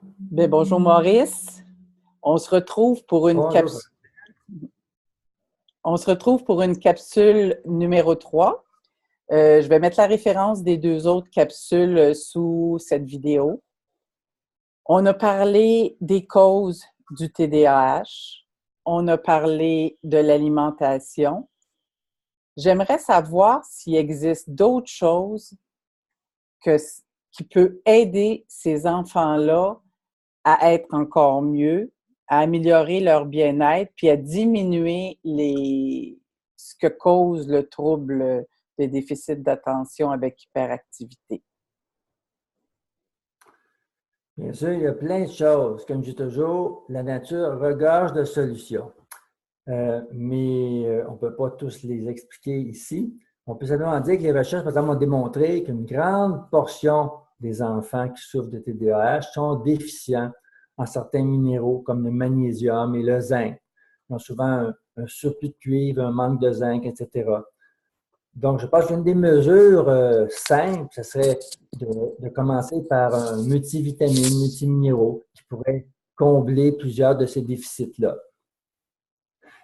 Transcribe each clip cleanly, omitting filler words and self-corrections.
Bonjour Maurice. On se retrouve pour une Bonjour. capsule. On se retrouve pour une capsule numéro 3. Je vais mettre la référence des deux autres capsules sous cette vidéo. On a parlé des causes du TDAH. On a parlé de l'alimentation. J'aimerais savoir s'il existe d'autres choses qui peuvent aider ces enfants-là à être encore mieux, à améliorer leur bien-être, puis à diminuer ce que cause le trouble des déficits d'attention avec hyperactivité. Bien sûr, il y a plein de choses. Comme je dis toujours, la nature regorge de solutions. Mais on ne peut pas tous les expliquer ici. On peut simplement dire que les recherches, par exemple, ont démontré qu'une grande portion des enfants qui souffrent de TDAH sont déficients en certains minéraux comme le magnésium et le zinc. Ils ont souvent un surplus de cuivre, un manque de zinc, etc. Donc, je pense qu'une des mesures simples, ce serait de commencer par un multivitamine, multiminéraux qui pourrait combler plusieurs de ces déficits-là.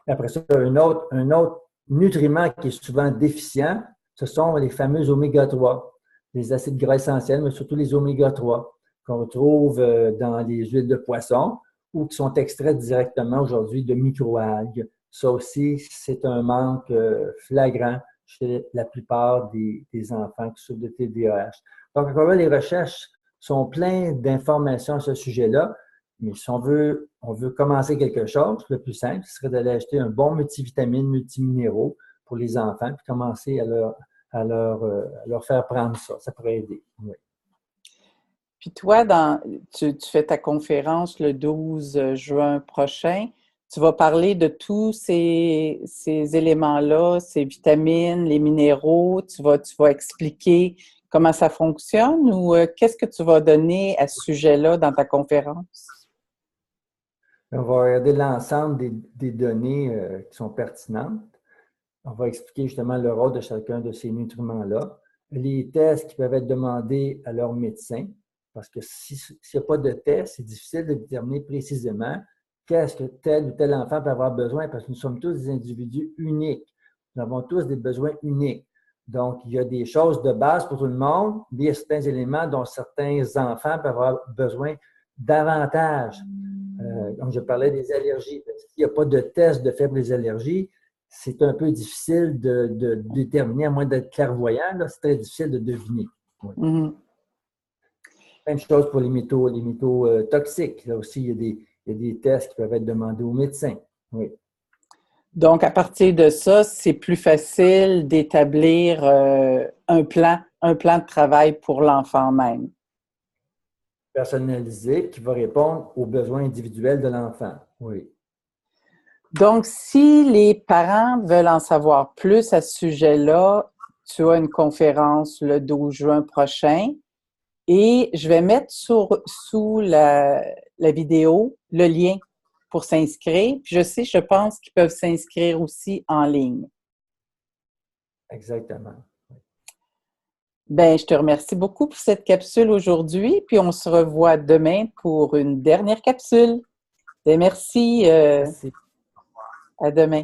Après ça, un autre nutriment qui est souvent déficient, ce sont les fameux oméga-3, les acides gras essentiels, mais surtout les oméga-3 qu'on retrouve dans les huiles de poisson ou qui sont extraits directement aujourd'hui de microalgues. Ça aussi, c'est un manque flagrant chez la plupart des enfants qui souffrent de TDAH. Donc, encore là, les recherches sont pleines d'informations à ce sujet-là, mais si on veut commencer quelque chose, le plus simple, ce serait d'aller acheter un bon multivitamine, multiminéraux pour les enfants, puis commencer à leur faire prendre ça. Ça pourrait aider. Oui. Puis toi, tu fais ta conférence le 12 juin prochain. Tu vas parler de tous ces éléments-là, ces vitamines, les minéraux. Tu vas expliquer comment ça fonctionne ou qu'est-ce que tu vas donner à ce sujet-là dans ta conférence? On va regarder l'ensemble des données qui sont pertinentes. On va expliquer justement le rôle de chacun de ces nutriments-là, les tests qui peuvent être demandés à leur médecin, parce que s'il n'y a pas de test, c'est difficile de déterminer précisément qu'est-ce que tel ou tel enfant peut avoir besoin, parce que nous sommes tous des individus uniques. Nous avons tous des besoins uniques. Donc, il y a des choses de base pour tout le monde, mais il y a certains éléments dont certains enfants peuvent avoir besoin davantage. Comme je parlais des allergies, s'il n'y a pas de test de fait pour les allergies, c'est un peu difficile de déterminer, à moins d'être clairvoyant, c'est très difficile de deviner. Oui. Mm-hmm. Même chose pour les métaux toxiques. Là aussi, il y a des tests qui peuvent être demandés aux médecins. Oui. Donc, à partir de ça, c'est plus facile d'établir un plan de travail pour l'enfant même. Personnalisé qui va répondre aux besoins individuels de l'enfant. Oui. Donc, si les parents veulent en savoir plus à ce sujet-là, tu as une conférence le 12 juin prochain et je vais mettre sous la vidéo le lien pour s'inscrire. Puis je pense qu'ils peuvent s'inscrire aussi en ligne. Exactement. Je te remercie beaucoup pour cette capsule aujourd'hui, puis on se revoit demain pour une dernière capsule. Merci, Merci. à demain.